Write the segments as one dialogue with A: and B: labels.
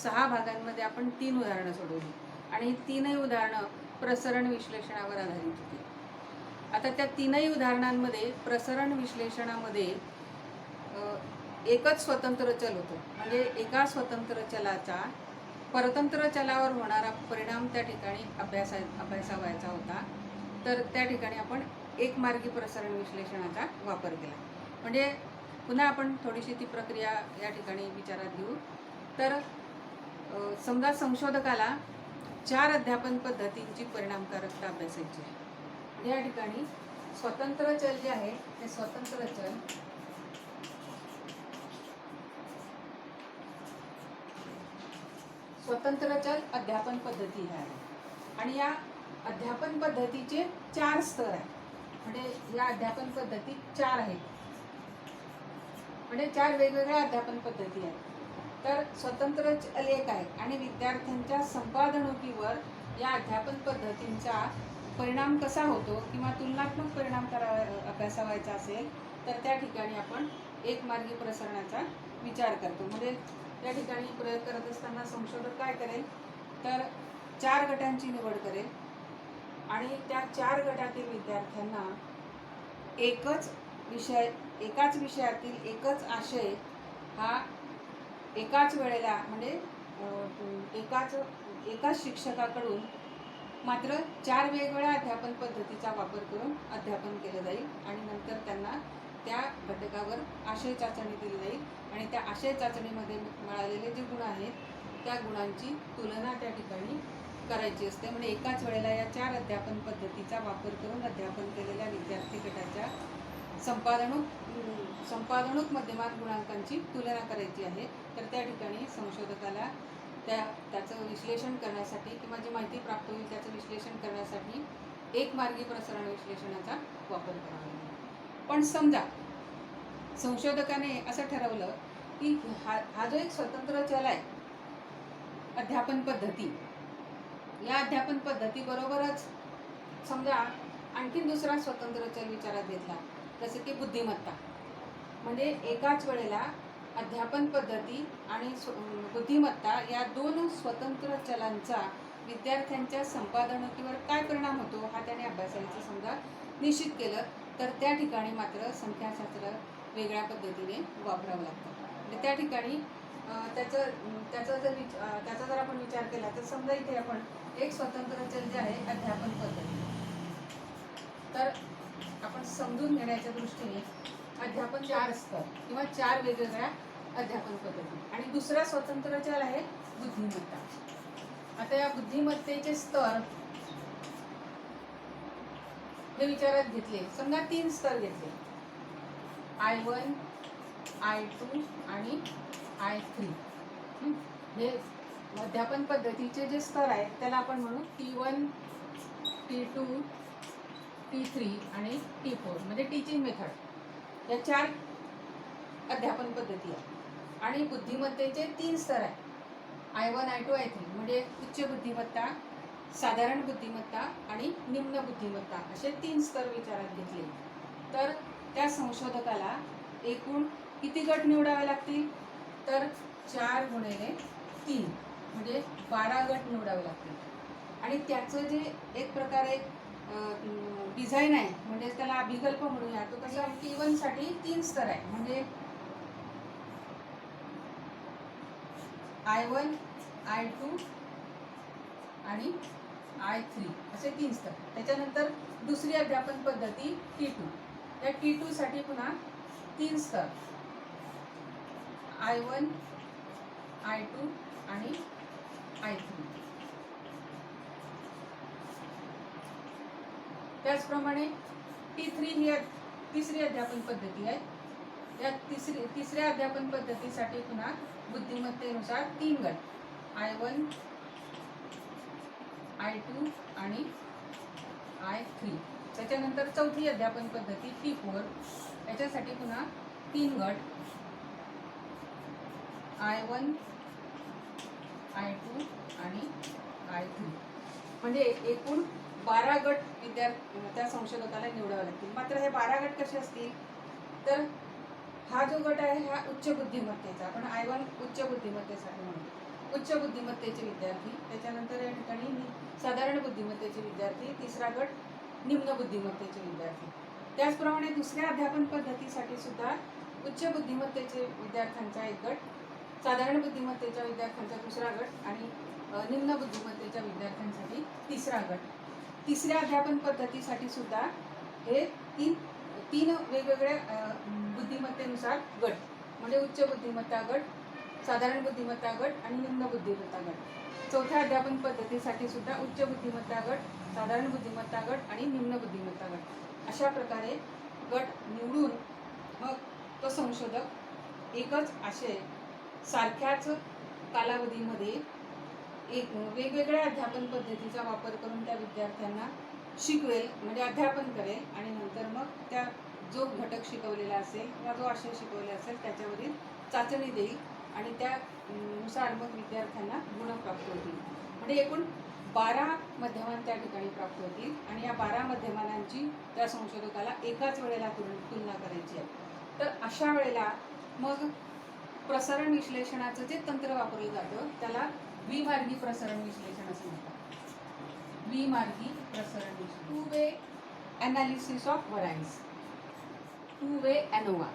A: 6 भागांमध्ये आपण 3 उदाहरणं सोडवली आणि ही तीनही उदाहरणं प्रसरण विश्लेषणावर आधारित होती. आता त्या तीनही उदाहरणांमध्ये प्रसरण विश्लेषणामध्ये एकच स्वतंत्र चल होतं, म्हणजे एका स्वतंत्र चलाचा परतंत्र चलावर होणारा परिणाम त्या ठिकाणी अभ्यासावायचा होता. तर त्या ठिकाणी आपण एकमार्गी प्रसरण विश्लेषणाचा वापर केला. म्हणजे पुन्हा आपण थोडीशी ती प्रक्रिया या ठिकाणी विचारात घेऊ. तर समजा संशोधकाला 4 अध्यापन पद्धतींची परिणामकारकता अभ्यासायची आहे. या ठिकाणी स्वतंत्र चल जे आहे ते स्वतंत्र चल अध्यापन पद्धती आहे आणि या अध्यापन पद्धतीचे 4 स्तर आहेत. म्हणजे या अध्यापन पद्धती 4 आहेत, म्हणजे 4 वेगवेगळ्या अध्यापन पद्धती आहेत. तर स्वतंत्र चल एक आहे आणि विद्यार्थ्यांच्या संपादनुकीवर या अध्यापन पद्धतींचा परिणाम कसा होतो किंवा तुलनात्मक परिणाम अभ्यासावायचा असेल तर त्या ठिकाणी आपण एकमार्गी प्रसरणाचा विचार करतो. म्हणजे या ठिकाणी प्रयोग करत असताना संशोधक काय करेल तर 4 गटांची निवड करेल आणि त्या 4 गटातील विद्यार्थ्यांना एकाच विषयातील एकच आशय हा एकाच वेळेला म्हणजे एकाच शिक्षकाकडून मात्र 4 वेगवेगळ्या अध्यापन पद्धतीचा वापर करून अध्यापन केलं जाईल आणि नंतर त्यांना त्या घटकावर आशय चाचणी दिली जाईल आणि त्या आशय चाचणीमध्ये मिळालेले जे गुण आहेत त्या गुणांची तुलना त्या ठिकाणी करायची असते. म्हणजे एकाच वेळेला या 4 अध्यापन पद्धतीचा वापर करून अध्यापन केलेल्या विद्यार्थी गटाच्या संपादनोक मध्यमान गुणांकांची तुलना करायची आहे. तर त्या ठिकाणी संशोधकाला त्याचं विश्लेषण करण्यासाठी किंवा जी माहिती प्राप्त होईल त्याचं विश्लेषण करण्यासाठी एकमार्गी प्रसरण विश्लेषणाचा वापर करावा लागेल. पण समजा संशोधकाने असं ठरवलं की हा जो एक स्वतंत्र चल आहे अध्यापन पद्धती, या अध्यापन पद्धती बरोबरच समजा आणखीन दुसरा स्वतंत्र चल विचारात घेतला जसं की बुद्धिमत्ता. म्हणजे एकाच वेळेला अध्यापन पद्धती आणि बुद्धिमत्ता या 2 स्वतंत्र चलांचा विद्यार्थ्यांच्या संपादनुकीवर काय परिणाम होतो हा त्याने अभ्यासायचं समजा निश्चित केलं तर त्या ठिकाणी मात्र संख्याशास्त्र वेगळ्या पद्धतीने वापरावं लागतं. म्हणजे त्या ठिकाणी त्याचा जर आपण विचार केला तर समजा इथे आपण एक स्वतंत्र चल जे आहे अध्यापन पद्धती, तर आपण समजून घेण्याच्या दृष्टीने अध्यापन 4 स्तर किंवा 4 वेगवेगळ्या अध्यापन पद्धती आणि दुसरा स्वतंत्र चल आहे बुद्धिमत्ता. आता या बुद्धिमत्तेचे स्तर हे विचारात घेतले. समजा 3 स्तर घेतले, I1, I2 आणि I3. हे अध्यापन पद्धतीचे जे स्तर आहेत त्याला आपण म्हणू T1, T2, T3 आणि T4 म्हणजे टीचिंग मेथड. या 4 अध्यापन पद्धती आहेत आणि बुद्धिमत्तेचे 3 स्तर आहेत, I1, I2, I3. म्हणजे उच्च बुद्धिमत्ता, साधारण बुद्धिमत्ता आणि निम्न बुद्धिमत्ता असे 3 स्तर विचारात घेतले. तर त्या संशोधकाला एकूण किती गट निवडावे लागतील तर 4 गुणिले 3 म्हणजे 12 गट निवडावे लागतील. आणि त्याचं जे एक प्रकारे डिझाईन आहे म्हणजे त्याला अभिकल्प म्हणूया तो कसा T1 साठी 3 स्तर आहे. म्हणजे I1, I2 आणि I3 असे 3 स्तर. त्याच्यानंतर दुसरी अध्यापन पद्धती T2. या T2 साठी पुन्हा 3 स्तर, I1, I2 आणि I3. त्याचप्रमाणे T3 ही तिसरी अध्यापन पद्धती आहे. या तिसऱ्या अध्यापन पद्धतीसाठी पुन्हा बुद्धिमत्तेनुसार 3 गट, I1, I2 आणि I3. त्याच्यानंतर चौथी अध्यापन पद्धती T4. याच्यासाठी पुन्हा 3 गट, I1, I2 आणि I3. म्हणजे एकूण 12 गट त्या संशोधकाला निवडावे लागतील. मात्र हे 12 गट कसे असतील तर हा जो गट आहे हा उच्च बुद्धिमत्तेचा, आपण I1 उच्च बुद्धिमत्तेसाठी म्हणतो उच्च बुद्धिमत्तेचे विद्यार्थी, त्याच्यानंतर या ठिकाणी साधारण बुद्धिमत्तेचे विद्यार्थी, तिसरा गट निम्न बुद्धिमत्तेचे विद्यार्थी. त्याचप्रमाणे दुसऱ्या अध्यापन पद्धतीसाठी सुद्धा उच्च बुद्धिमत्तेचे विद्यार्थ्यांचा एक गट, साधारण बुद्धिमत्तेच्या विद्यार्थ्यांचा दुसरा गट आणि निम्न बुद्धिमत्तेच्या विद्यार्थ्यांसाठी तिसरा गट. तिसऱ्या अध्यापन पद्धतीसाठी सुद्धा हे तीन वेगवेगळ्या बुद्धिमत्तेनुसार गट, म्हणजे उच्च बुद्धिमत्ता गट, साधारण बुद्धिमत्ता गट आणि निम्न बुद्धिमत्ता गट. चौथ्या अध्यापन पद्धतीसाठी सुद्धा उच्च बुद्धिमत्ता गट, साधारण बुद्धिमत्ता गट आणि निम्न बुद्धिमत्ता गट अशा प्रकारे गट निवडून मग तो संशोधक एकच आशय सारख्याच कालावधीमध्ये एक वेगवेगळ्या अध्यापन पद्धतीचा वापर करून त्या विद्यार्थ्यांना शिकवेल, म्हणजे अध्यापन करेल आणि नंतर मग त्या जो घटक शिकवलेला असेल किंवा जो आशय शिकवलेला असेल त्याच्यावरील चाचणी देईल आणि त्यानुसार मग विद्यार्थ्यांना गुण प्राप्त होतील. म्हणजे एकूण 12 मध्यमान त्या ठिकाणी प्राप्त होतील आणि या 12 मध्यमानांची त्या संशोधकाला एकाच वेळेला तुलना करायची आहे. तर अशा वेळेला मग प्रसारण विश्लेषणाचं जे तंत्र वापरलं जातं त्याला द्विमार्गी प्रसारण विश्लेषण असं म्हणतात. द्विमार्गी प्रसारण विश्लेषण, two way analysis of variance, two way ANOVA.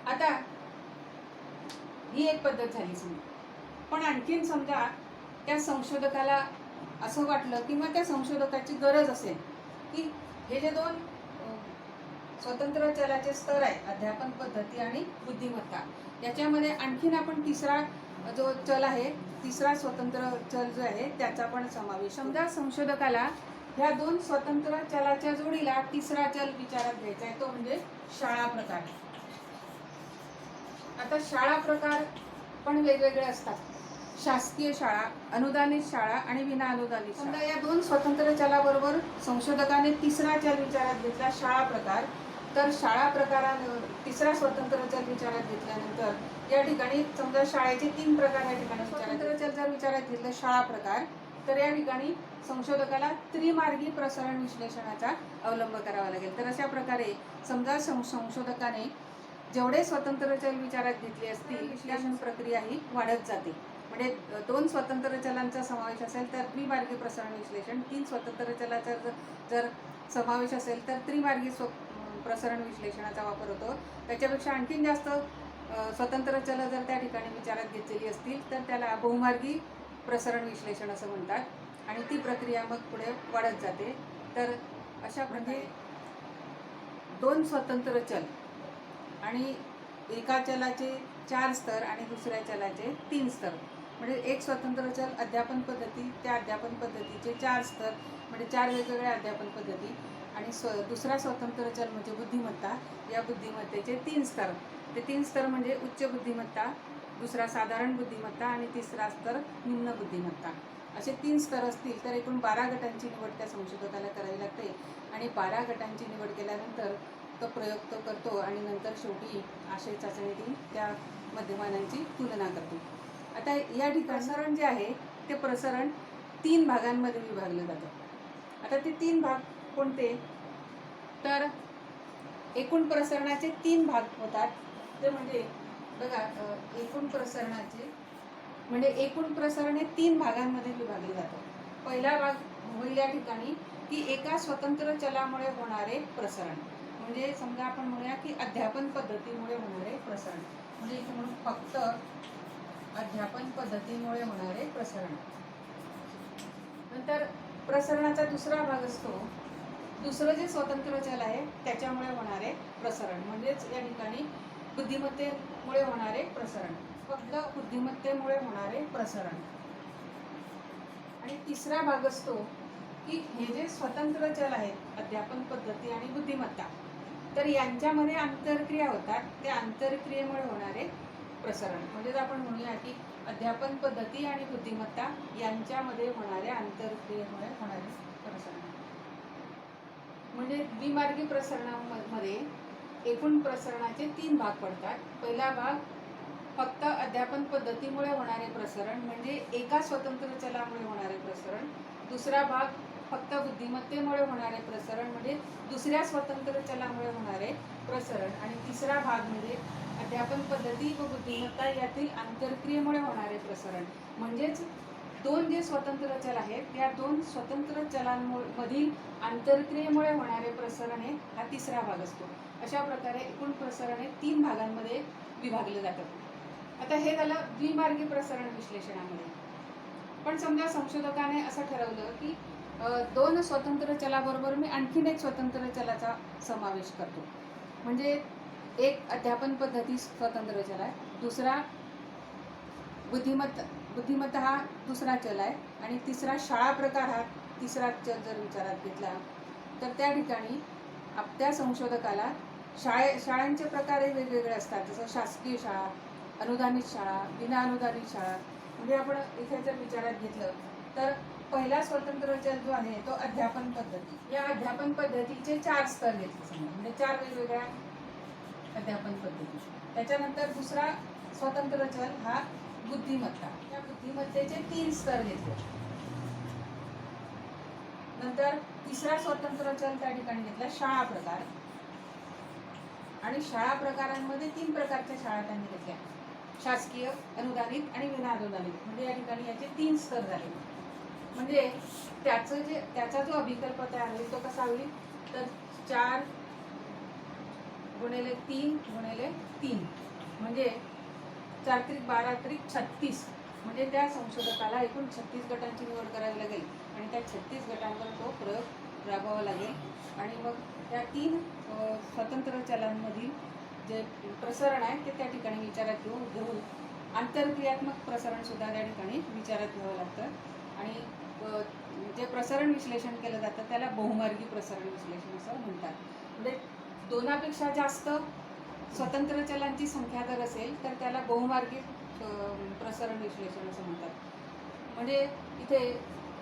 A: आता ही एक पद्धत झाली समजा. पण आणखीन समजा त्या संशोधकाला असं वाटलं किंवा त्या संशोधकाची गरज असेल की हे जे दोन स्वतंत्र चलाचे स्तर आहे, अध्यापन पद्धती आणि बुद्धिमत्ता, याच्यामध्ये आणखीन आपण तिसरा जो चल आहे, तिसरा स्वतंत्र चल जो आहे त्याचा पण समावेश. समजा संशोधकाला ह्या दोन स्वतंत्र चलाच्या जोडीला तिसरा चल विचारात घ्यायचा आहे, तो म्हणजे शाळा प्रकार. आता शाळा प्रकार पण वेगवेगळे असतात. शासकीय शाळा, अनुदानित शाळा आणि विना अनुदानित. समजा या दोन स्वतंत्र चलाबरोबर संशोधकाने तिसरा चल विचारात घेतला, शाळा प्रकार. तर शाळा प्रकारानं तिसरा स्वतंत्र चल विचारात घेतल्यानंतर या ठिकाणी समजा शाळेचे 3 प्रकार या ठिकाणी स्वतंत्र चल जर विचारात घेतलं शाळा प्रकार, तर या ठिकाणी संशोधकाला त्रिमार्गी प्रसारण विश्लेषणाचा अवलंब करावा लागेल. तर अशा प्रकारे समजा संशोधकाने जेवढे स्वतंत्र चल विचारात घेतले असतील विश्लेषण प्रक्रिया ही वाढत जाते. म्हणजे 2 स्वतंत्र चलांचा समावेश असेल तर द्विमार्गी प्रसारण विश्लेषण, 3 स्वतंत्र चलाचा जर समावेश असेल तर त्रिमार्गी प्रसारण विश्लेषणाचा वापर होतो. त्याच्यापेक्षा आणखीन जास्त स्वतंत्र चल जर त्या ठिकाणी विचारात घेतलेली असतील तर त्याला बहुमार्गी प्रसारण विश्लेषण असं म्हणतात आणि ती प्रक्रिया मग पुढे वाढत जाते. तर अशा प्रकारे 2 स्वतंत्र चल आणि एका चलाचे 4 स्तर आणि दुसऱ्या चलाचे 3 स्तर, म्हणजे एक स्वतंत्र चल अध्यापन पद्धती, त्या अध्यापन पद्धतीचे 4 स्तर म्हणजे 4 वेगवेगळ्या अध्यापन पद्धती आणि दुसरा स्वतंत्र चल म्हणजे बुद्धिमत्ता, या बुद्धिमत्तेचे 3 स्तर. ते 3 स्तर म्हणजे उच्च बुद्धिमत्ता, दुसरा साधारण बुद्धिमत्ता आणि तिसरा स्तर निम्न बुद्धिमत्ता. असे 3 स्तर असतील तर एकूण 12 गटांची निवड त्या संशोधकाला करावी लागते आणि 12 गटांची निवड केल्यानंतर तो प्रयोग तो करतो आणि नंतर शेवटी आशय चाचणी देऊन त्या मध्यमानांची तुलना करतो. आता या ठिकाणी प्रसारण जे आहे ते प्रसारण 3 भागांमध्ये विभागलं जातं. आता ते 3 भाग कोणते, तर एकूण प्रसारणाचे 3 भाग होतात. ते म्हणजे बघा, एकूण प्रसारणाचे म्हणजे एकूण प्रसारण हे 3 भागांमध्ये विभागले जातं. पहिला भाग होईल या ठिकाणी की एका स्वतंत्र चलामुळे होणारे प्रसारण, म्हणजे समजा आपण म्हणूया की अध्यापन पद्धतीमुळे होणारे प्रसारण, म्हणजे इथे म्हणून फक्त अध्यापन पद्धतीमुळे होणारे प्रसारण. नंतर प्रसारणाचा दुसरा भाग असतो, दुसरं जे स्वतंत्र चल आहे त्याच्यामुळे होणारे प्रसारण, म्हणजेच या ठिकाणी बुद्धिमत्तेमुळे होणारे प्रसारण, फक्त बुद्धिमत्तेमुळे होणारे प्रसारण. आणि तिसरा भाग असतो की हे जे स्वतंत्र चल आहेत अध्यापन पद्धती आणि बुद्धिमत्ता, तर यांच्यामध्ये आंतरक्रिया होतात, त्या आंतरक्रियेमुळे होणारे प्रसारण, म्हणजे आपण म्हणूया की अध्यापन पद्धती आणि बुद्धिमत्ता यांच्यामध्ये होणाऱ्या आंतरक्रियेमुळे होणारे प्रसारण. म्हणजे द्विमार्गी प्रसारणामध्ये एकूण प्रसारणाचे 3 भाग पडतात. पहिला भाग फक्त अध्यापन पद्धतीमुळे होणारे प्रसारण, म्हणजे एका स्वतंत्र चलामुळे होणारे प्रसारण. दुसरा भाग फक्त बुद्धिमत्तेमुळे होणारे प्रसरण म्हणजे दुसऱ्या स्वतंत्र चलामुळे होणारे प्रसरण, आणि तिसरा भाग म्हणजे अध्यापन पद्धती व बुद्धिमत्ता यातील आंतरक्रियेमुळे होणारे प्रसरण. म्हणजेच दोन जे स्वतंत्र चल आहेत त्या दोन स्वतंत्र चलांमधील आंतरक्रियेमुळे होणारे प्रसरण हा तिसरा भाग असतो. अशा प्रकारे एकूण प्रसरणे 3 भागांमध्ये विभागले जातात. आता हे झालं द्विमार्गी प्रसरण विश्लेषणामध्ये. पण समजा संशोधकाने असं ठरवलं की दोन स्वतंत्र चलाबरोबर मी आणखीन एक स्वतंत्र चलाचा समावेश करतो. म्हणजे एक अध्यापन पद्धती स्वतंत्र चल आहे, दुसरा बुद्धिमत्ता हा दुसरा चल आहे, आणि तिसरा शाळा प्रकार हा तिसरा चल जर विचारात घेतला तर त्या ठिकाणी त्या संशोधकाला शाळांचे प्रकार वेगवेगळे असतात. जसं शासकीय शाळा, अनुदानित शाळा, विनाअनुदानित शाळा. म्हणजे आपण इथे जर विचारात घेतलं तर पहिला स्वतंत्र चल जो आहे तो अध्यापन पद्धती. या अध्यापन पद्धतीचे 4 स्तर घेतले समजा, म्हणजे 4 वेगवेगळ्या अध्यापन पद्धती. त्याच्यानंतर दुसरा स्वतंत्र चल हा बुद्धिमत्ता. या बुद्धिमत्तेचे 3 स्तर घेतले. नंतर तिसरा स्वतंत्र चल त्या ठिकाणी घेतला शाळा प्रकार, आणि शाळा प्रकारांमध्ये 3 प्रकारच्या शाळा त्यांनी घेतल्या: शासकीय, अनुदानित आणि विनाअनुदानित. म्हणजे या ठिकाणी याचे 3 स्तर झाले. म्हणजे त्याचा जो अभिकल्प तयार होईल तो कसा होईल तर 4 गुणिले 3 गुणिले 3 म्हणजे 4 त्रिक 12 त्रिक 36. म्हणजे त्या संशोधकाला एकूण 36 गटांची निवड करावी लागेल, आणि त्या 36 गटांवर तो प्रयोग राबवावा लागेल. आणि मग त्या 3 स्वतंत्र चलांमधील जे प्रसरण आहे ते त्या ठिकाणी विचारात घेऊन आंतरक्रियात्मक प्रसरण सुद्धा त्या ठिकाणी विचारात घ्यावं लागतं. आणि जे प्रसरण विश्लेषण केलं जातं त्याला बहुमार्गी प्रसरण विश्लेषण असं म्हणतात. म्हणजे 2पेक्षा जास्त स्वतंत्र चलांची संख्या जर असेल तर त्याला बहुमार्गी प्रसरण विश्लेषण असं म्हणतात. म्हणजे इथे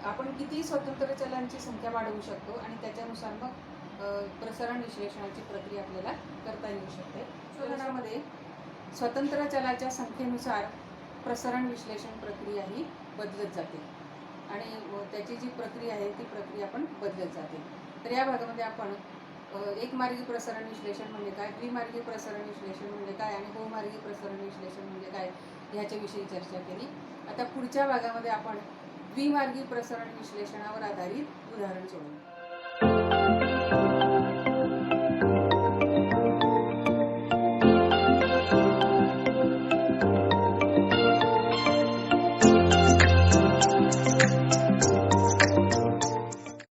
A: आपण किती स्वतंत्र चलांची संख्या वाढवू शकतो आणि त्याच्यानुसार मग प्रसरण विश्लेषणाची प्रक्रिया आपल्याला करता येऊ शकते. शोधनामध्ये स्वतंत्र चलाच्या संख्येनुसार प्रसरण विश्लेषण प्रक्रिया ही बदलत जाते, आणि त्याची जी प्रक्रिया आहे ती प्रक्रिया पण बदलत जाते. तर या भागामध्ये आपण एकमार्गी प्रसरण विश्लेषण म्हणजे काय, द्विमार्गी प्रसरण विश्लेषण म्हणजे काय, आणि बहुमार्गी प्रसरण विश्लेषण म्हणजे काय ह्याच्याविषयी चर्चा केली. आता पुढच्या भागामध्ये आपण द्विमार्गी प्रसरण विश्लेषणावर आधारित उदाहरण सोडवू.